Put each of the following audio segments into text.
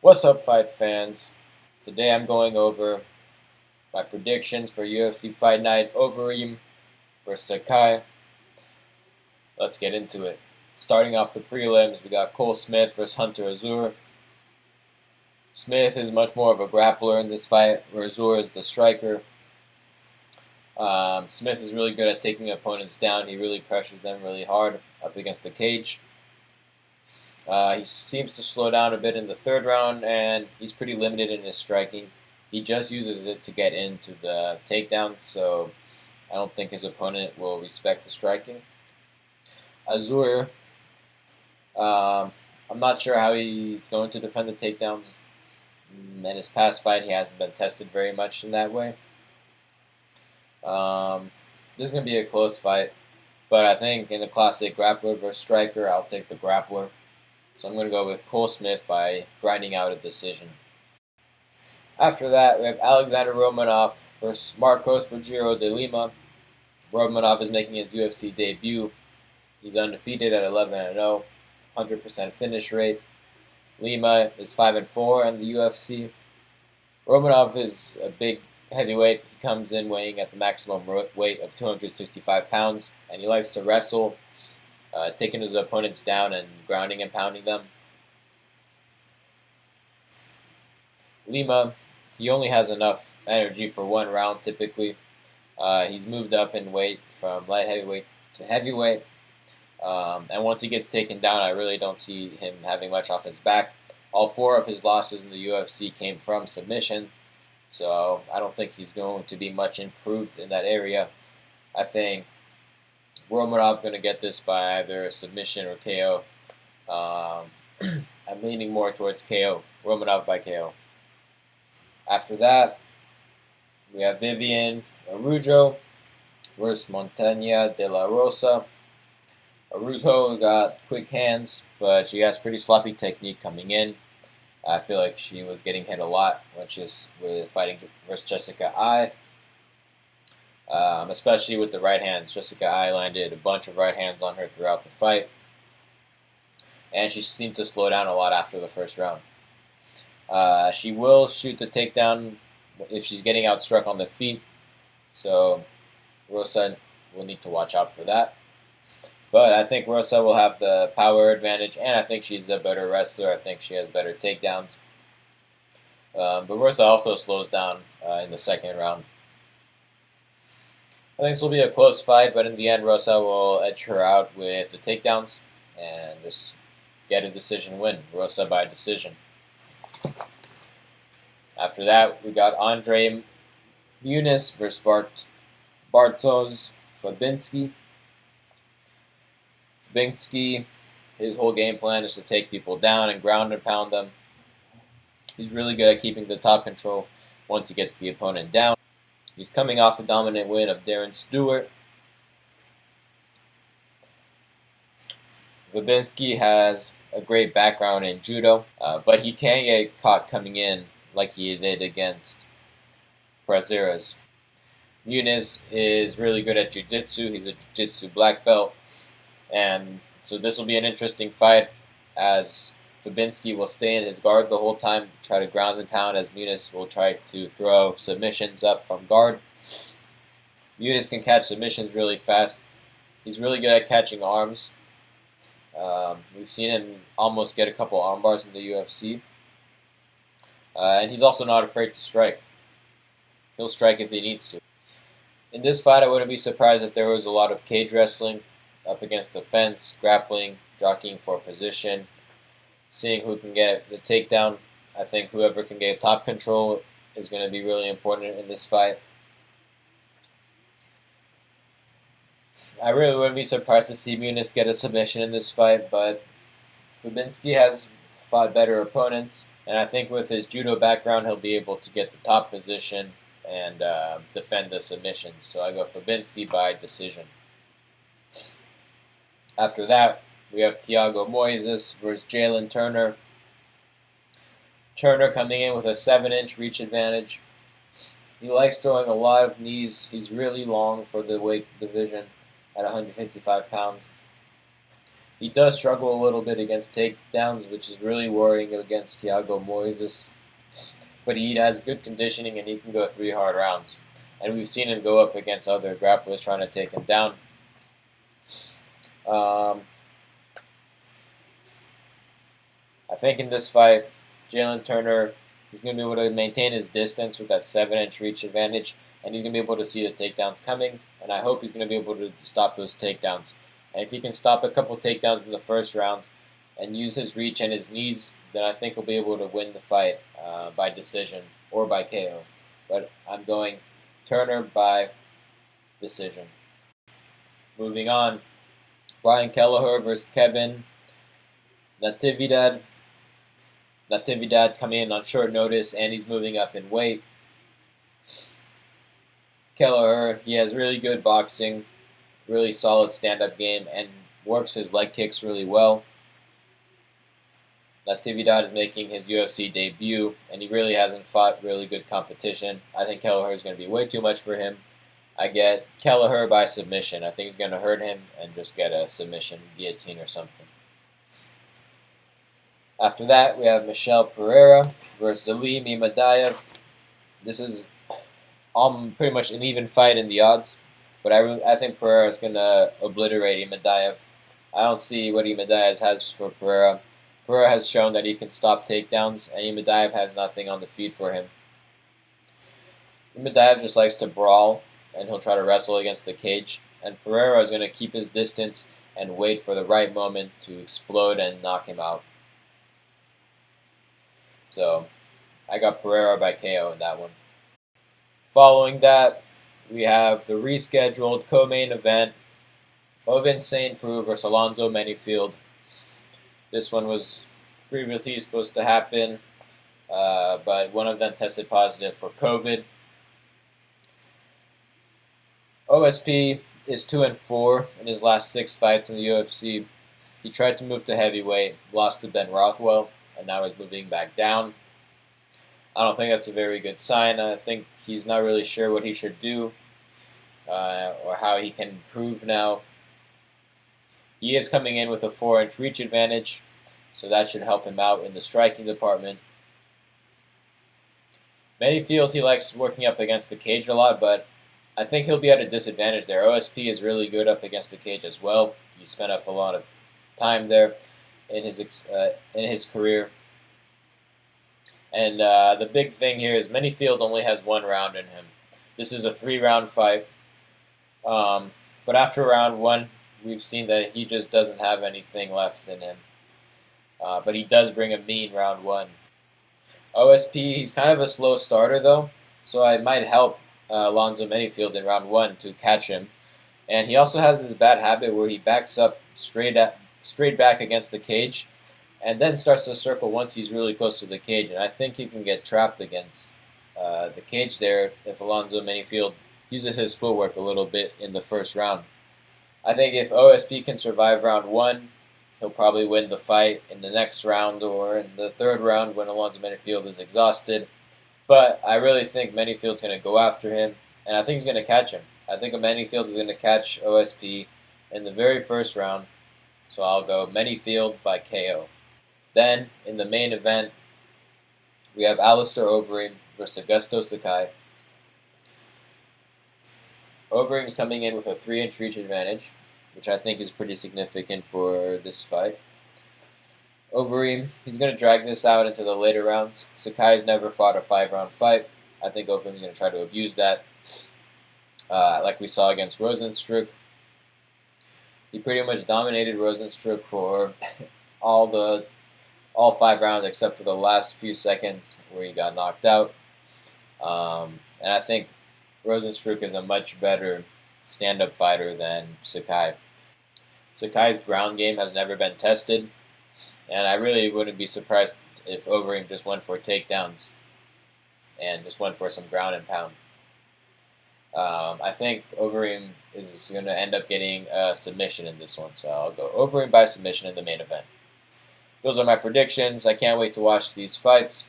What's up, fight fans? Today I'm going over my predictions for UFC Fight Night Overeem versus Sakai. Let's get into it. Starting off the prelims, we got Cole Smith versus Hunter Azure. Smith is much more of a grappler in this fight, where Azure is the striker. Smith is really good at taking opponents down. He really pressures them really hard up against the cage. He seems to slow down a bit in the third round, and he's pretty limited in his striking. He just uses it to get into the takedown, so I don't think his opponent will respect the striking. Azure, I'm not sure how he's going to defend the takedowns. In his past fight, he hasn't been tested very much in that way. This is going to be a close fight, but I think in the classic grappler versus striker, I'll take the grappler. So I'm going to go with Cole Smith by grinding out a decision. After that, we have Alexander Romanov versus Marcos Rogério de Lima. Romanov is making his UFC debut. He's undefeated at 11-0, 100% finish rate. Lima is 5-4 in the UFC. Romanov is a big heavyweight. He comes in weighing at the maximum weight of 265 pounds, and he likes to wrestle, taking his opponents down and grounding and pounding them. Lima, he only has enough energy for one round typically. He's moved up in weight from light heavyweight to heavyweight. And once he gets taken down, I really don't see him having much off his back. All 4 of his losses in the UFC came from submission, so I don't think he's going to be much improved in that area. I think Romanov going to get this by either submission or KO. I'm leaning more towards KO. Romanov by KO. After that, we have Vivian Araujo versus Montaña de la Rosa. Araujo got quick hands, but she has pretty sloppy technique coming in. I feel like she was getting hit a lot when she was fighting versus Jessica Ai. Especially with the right hands. Jessica Ai landed a bunch of right hands on her throughout the fight, and she seemed to slow down a lot after the first round. She will shoot the takedown if she's getting outstruck on the feet, so Rosa will need to watch out for that. But I think Rosa will have the power advantage, and I think she's the better wrestler. I think she has better takedowns. But Rosa also slows down in the second round. I think this will be a close fight, but in the end, Rosa will edge her out with the takedowns and just get a decision win. Rosa by decision. After that, we got Andre Muniz versus Bartosz Fabinski. Fabinski, his whole game plan is to take people down and ground and pound them. He's really good at keeping the top control once he gets the opponent down. He's coming off a dominant win of Darren Stewart. Fabinski has a great background in judo, but he can get caught coming in like he did against Prazeres. Muniz is really good at jiu-jitsu. He's a jiu-jitsu black belt. And so this will be an interesting fight as Fabinski will stay in his guard the whole time, try to ground and pound, as Muniz will try to throw submissions up from guard. Muniz can catch submissions really fast. He's really good at catching arms. We've seen him almost get a couple arm bars in the UFC. And he's also not afraid to strike. He'll strike if he needs to. In this fight, I wouldn't be surprised if there was a lot of cage wrestling, up against the fence, grappling, jockeying for position, seeing who can get the takedown. I think whoever can get top control is going to be really important in this fight. I really wouldn't be surprised to see Muniz get a submission in this fight, but Fabinski has fought better opponents, and I think with his judo background, he'll be able to get the top position and defend the submission. So I go Fabinski by decision. After that, we have Thiago Moises versus Jalen Turner. Turner coming in with a 7-inch reach advantage. He likes throwing a lot of knees. He's really long for the weight division at 155 pounds. He does struggle a little bit against takedowns, which is really worrying against Thiago Moises. But he has good conditioning and he can go 3 hard rounds. And we've seen him go up against other grapplers trying to take him down. I think in this fight, Jalen Turner, he's going to be able to maintain his distance with that 7-inch reach advantage, and he's going to be able to see the takedowns coming, and I hope he's going to be able to stop those takedowns. And if he can stop a couple takedowns in the first round and use his reach and his knees, then I think he'll be able to win the fight by decision or by KO. But I'm going Turner by decision. Moving on, Brian Kelleher versus Kevin Natividad. Natividad coming in on short notice, and he's moving up in weight. Kelleher, he has really good boxing, really solid stand-up game, and works his leg kicks really well. Natividad is making his UFC debut, and he really hasn't fought really good competition. I think Kelleher is going to be way too much for him. I get Kelleher by submission. I think he's going to hurt him and just get a submission, guillotine or something. After that, we have Michel Pereira versus Aleem Imadaev. This is pretty much an even fight in the odds, but I think Pereira is going to obliterate Imadaev. I don't see what Imadaev has for Pereira. Pereira has shown that he can stop takedowns, and Imadaev has nothing on the feet for him. Imadaev just likes to brawl, and he'll try to wrestle against the cage, and Pereira is going to keep his distance and wait for the right moment to explode and knock him out. So, I got Pereira by KO in that one. Following that, we have the rescheduled co-main event, Ovince St. Preux versus Alonzo Menifield. This one was previously supposed to happen, but one of them tested positive for COVID. OSP is 2-4 in his last 6 fights in the UFC. He tried to move to heavyweight, lost to Ben Rothwell, and now he's moving back down. I don't think that's a very good sign. I think he's not really sure what he should do or how he can improve now. He is coming in with a 4-inch reach advantage, so that should help him out in the striking department. Menifield, he likes working up against the cage a lot, but I think he'll be at a disadvantage there. OSP is really good up against the cage as well. He spent up a lot of time there in his career. And the big thing here is Menifield only has 1 round in him. This is a 3-round fight. But after round 1, we've seen that he just doesn't have anything left in him. But he does bring a mean round 1. OSP, he's kind of a slow starter though, so it might help Alonzo Menifield in round 1 to catch him. And he also has this bad habit where he backs up straight back against the cage, and then starts to circle once he's really close to the cage. And I think he can get trapped against the cage there if Alonzo Menifield uses his footwork a little bit in the first round. I think if OSP can survive round 1, he'll probably win the fight in the next round or in the 3rd round when Alonzo Menifield is exhausted. But I really think Menifield's going to go after him, and I think he's going to catch him. I think Menifield is going to catch OSP in the very first round, so I'll go Menifield by KO. Then, in the main event, we have Alistair Overeem versus Augusto Sakai. Overeem is coming in with a 3-inch reach advantage, which I think is pretty significant for this fight. Overeem, he's going to drag this out into the later rounds. Sakai's never fought a 5-round fight. I think Overeem's going to try to abuse that, like we saw against Rosenstruck. He pretty much dominated Rosenstruck for all 5 rounds except for the last few seconds where he got knocked out. And I think Rosenstruck is a much better stand-up fighter than Sakai. Sakai's ground game has never been tested, and I really wouldn't be surprised if Overeem just went for takedowns and just went for some ground and pound. I think Overeem is going to end up getting a submission in this one, so I'll go Overeem by submission in the main event. Those are my predictions. I can't wait to watch these fights,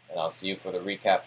and I'll see you for the recap.